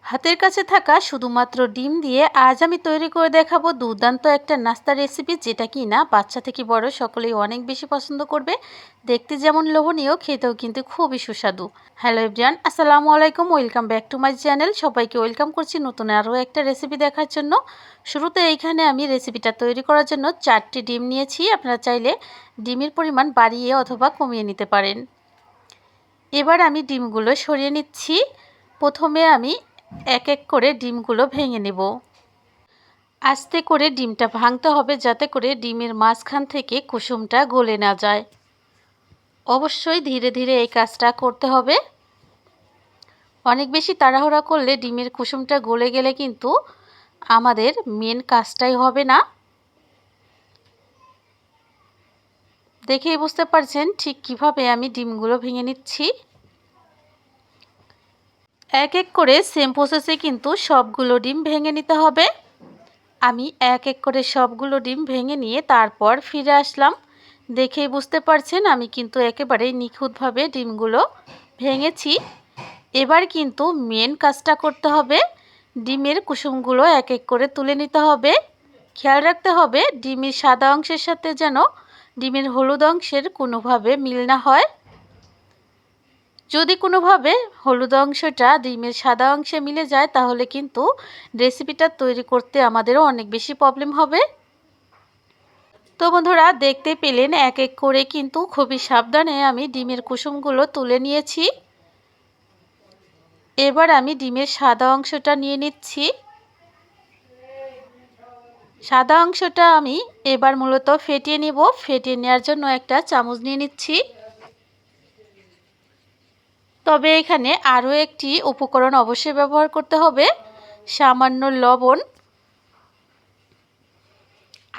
হাতের কাছে থাকা শুধুমাত্র ডিম দিয়ে আজ আমি তৈরি করে দেখাবো দুর্দান্ত একটা নাস্তার রেসিপি, যেটা কি না বাচ্চা থেকে বড় সকলেই অনেক বেশি পছন্দ করবে। দেখতে যেমন লোভনীয়, খেতেও কিন্তু খুবই সুস্বাদু। হ্যালো এভরিওয়ান, আসসালামু আলাইকুম, welcome back to my channel. সবাইকে ওয়েলকাম করছি নতুন আরও একটা রেসিপি দেখার জন্য। শুরুতে এইখানে আমি রেসিপিটা তৈরি করার জন্য 4টি ডিম নিয়েছি। আপনারা চাইলে ডিমের পরিমাণ বাড়িয়ে অথবা কমিয়ে নিতে পারেন। এবার আমি ডিমগুলো সরিয়ে নিচ্ছি। প্রথমে আমি এক এক করে ডিমগুলো ভেঙে নেব। আস্তে করে ডিমটা ভাঙতে হবে, যাতে করে ডিমের মাঝখান থেকে কুসুমটা গলে না যায়। অবশ্যই ধীরে ধীরে এই কাজটা করতে হবে। অনেক বেশি তাড়াহুড়া করলে ডিমের কুসুমটা গলে গেলে কিন্তু আমাদের মেন কাজটাই হবে না। দেখেই বুঝতে পারছেন ঠিক কিভাবে আমি ডিমগুলো ভেঙে নিচ্ছি। এক এক করে সেম প্রসেসে কিন্তু সবগুলো ডিম ভেঙে নিতে হবে। আমি এক এক করে সবগুলো ডিম ভেঙে নিয়ে তারপর ফিরে আসলাম। দেখেই বুঝতে পারছেন আমি কিন্তু একেবারে নিখুঁতভাবে ডিমগুলো ভেঙেছি। এবার কিন্তু মেন কাজটা করতে হবে। ডিমের কুসুমগুলো এক এক করে তুলে নিতে হবে। খেয়াল রাখতে হবে ডিমের সাদা অংশের সাথে যেন ডিমের হলুদ অংশের কোনোভাবে মিল না হয়। যদি কোনোভাবে হলুদ অংশটা ডিমের সাদা অংশে মিলে যায়, তাহলে কিন্তু রেসিপিটা তৈরি করতে আমাদেরও অনেক বেশি প্রবলেম হবে। তো বন্ধুরা, দেখতে পেলেন এক এক করে কিন্তু খুবই সাবধানে আমি ডিমের কুসুমগুলো তুলে নিয়েছি। এবার আমি ডিমের সাদা অংশটা নিয়ে নিচ্ছি। সাদা অংশটা আমি এবার মূলত ফেটিয়ে নিব। ফেটিয়ে নেওয়ার জন্য একটা চামচ নিয়ে নিচ্ছি। তবে এখানে আরও একটি উপকরণ অবশ্যই ব্যবহার করতে হবে, সামান্য লবণ।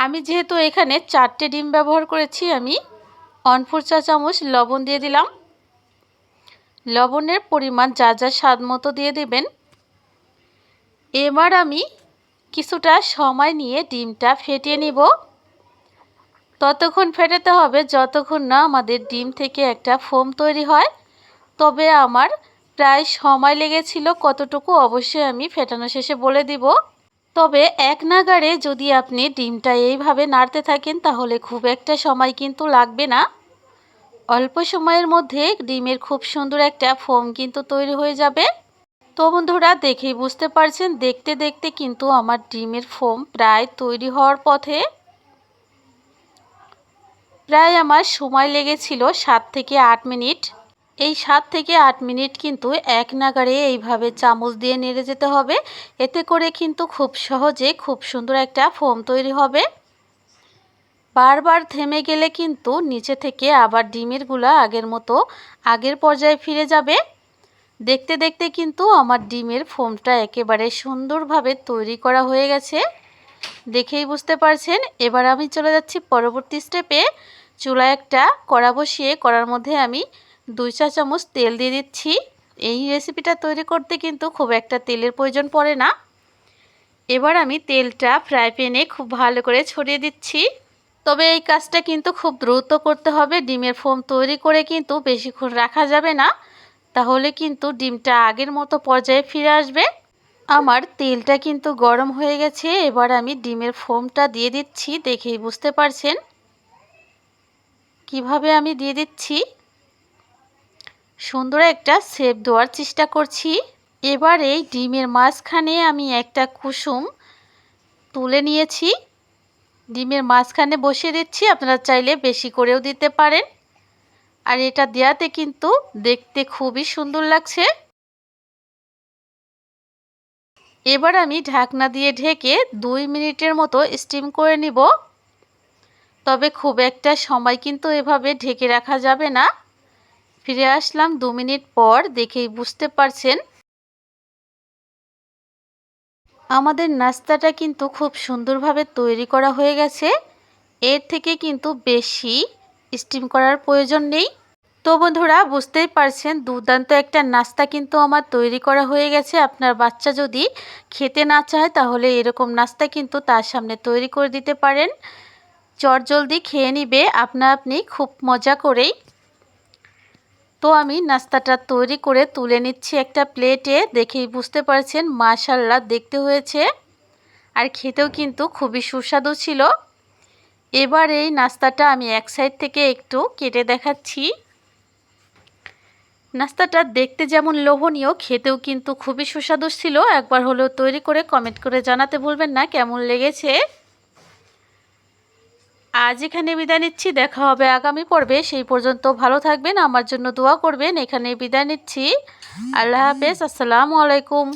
আমি যেহেতু এখানে 4টে ডিম ব্যবহার করেছি, আমি 1/4 চা চামচ লবণ দিয়ে দিলাম। লবণের পরিমাণ যা যা স্বাদ মতো দিয়ে দেবেন। এবার আমি কিছুটা সময় নিয়ে ডিমটা ফেটিয়ে নিব। ততক্ষণ ফেটাতে হবে যতক্ষণ না আমাদের ডিম থেকে একটা ফোম তৈরি হয়। তবে আমার প্রায় সময় লেগেছিল কতটুকু অবশ্যই আমি ফেটানো শেষে বলে দিব। তবে এক নাগাড়ে যদি আপনি ডিমটা এইভাবে নাড়তে থাকেন, তাহলে খুব একটা সময় কিন্তু লাগবে না। অল্প সময়ের মধ্যে ডিমের খুব সুন্দর একটা ফোম কিন্তু তৈরি হয়ে যাবে। তো বন্ধুরা, দেখেই বুঝতে পারছেন দেখতে দেখতে কিন্তু আমার ডিমের ফোম প্রায় তৈরি হওয়ার পথে। প্রায় আমার সময় লেগেছিল 7 থেকে 8 মিনিট। এই 7 থেকে 8 মিনিট কিন্তু এক নাগাড়ে এইভাবে চামচ দিয়ে নেড়ে যেতে হবে। এতে করে কিন্তু খুব সহজে খুব সুন্দর একটা ফোম তৈরি হবে। বারবার থেমে গেলে কিন্তু নিচে থেকে আবার ডিমের গুলা আগের মতো আগের পর্যায়ে ফিরে যাবে। দেখতে দেখতে কিন্তু আমার ডিমের ফোমটা একেবারে সুন্দরভাবে তৈরি করা হয়ে গেছে। দেখেই বুঝতে পারছেন। এবার আমি চলে যাচ্ছি পরবর্তী স্টেপে। চুলায় একটা কড়া বসিয়ে কড়ার মধ্যে আমি 2 চা চামচ তেল দিয়ে দিচ্ছি। এই রেসিপিটা তৈরি করতে কিন্তু খুব একটা তেলের প্রয়োজন পড়ে না। এবার আমি তেলটা ফ্রাই প্যানে খুব ভালো করে ছড়িয়ে দিচ্ছি। তবে এই কাজটা কিন্তু খুব দ্রুত করতে হবে। ডিমের ফোম তৈরি করে কিন্তু বেশিক্ষণ রাখা যাবে না, তাহলে কিন্তু ডিমটা আগের মতো পর্যায়ে ফিরে আসবে। আমার তেলটা কিন্তু গরম হয়ে গেছে। এবার আমি ডিমের ফোমটা দিয়ে দিচ্ছি। দেখেই বুঝতে পারছেন কিভাবে আমি দিয়ে দিচ্ছি। সুন্দর একটা শেপ দেওয়ার চেষ্টা করছি। এবার এই ডিমের মাঝখানে আমি একটা কুসুম তুলে নিয়েছি, ডিমের মাঝখানে বসিয়ে দিচ্ছি। আপনারা চাইলে বেশি করেও দিতে পারেন। আর এটা দেওয়াতে কিন্তু দেখতে খুবই সুন্দর লাগছে। এবার আমি ঢাকনা দিয়ে ঢেকে 2 মিনিটের মতো স্টিম করে নিব। তবে খুব একটা সময় কিন্তু এভাবে ঢেকে রাখা যাবে না। ফিরে আসলাম 2 মিনিট পর। দেখেই বুঝতে পারছেন আমাদের নাস্তাটা কিন্তু খুব সুন্দরভাবে তৈরি করা হয়ে গেছে। এর থেকে কিন্তু বেশি স্টিম করার প্রয়োজন নেই। তো বন্ধুরা, বুঝতেই পারছেন দুর্দান্ত একটা নাস্তা কিন্তু আমার তৈরি করা হয়ে গেছে। আপনার বাচ্চা যদি খেতে না চায়, তাহলে এরকম নাস্তা কিন্তু তার সামনে তৈরি করে দিতে পারেন। চটজলদি খেয়ে নিবে আপনা আপনি খুব মজা করেই। তো তো আমি নাস্তাটা তৈরি করে তুলে নিচ্ছি একটা প্লেটে। দেখেই বুঝতে পারছেন মাশাআল্লাহ দেখতে হয়েছে, আর খেতেও কিন্তু খুবই সুস্বাদু ছিল। এবার এই নাস্তাটা আমি এক সাইড থেকে একটু কেটে দেখাচ্ছি। নাস্তাটা দেখতে যেমন লোভনীয়, খেতেও কিন্তু খুবই সুস্বাদু ছিল। একবার হলেও তৈরি করে কমেন্ট করে জানাতে ভুলবেন না কেমন লেগেছে। আজ এখানে বিদায় নিচ্ছি, দেখা হবে আগামী পর্বে। সেই পর্যন্ত ভালো থাকবেন, আমার জন্য দোয়া করবেন। এখানে বিদায় নিচ্ছি। আল্লাহ হাফেজ, আসসালামু আলাইকুম।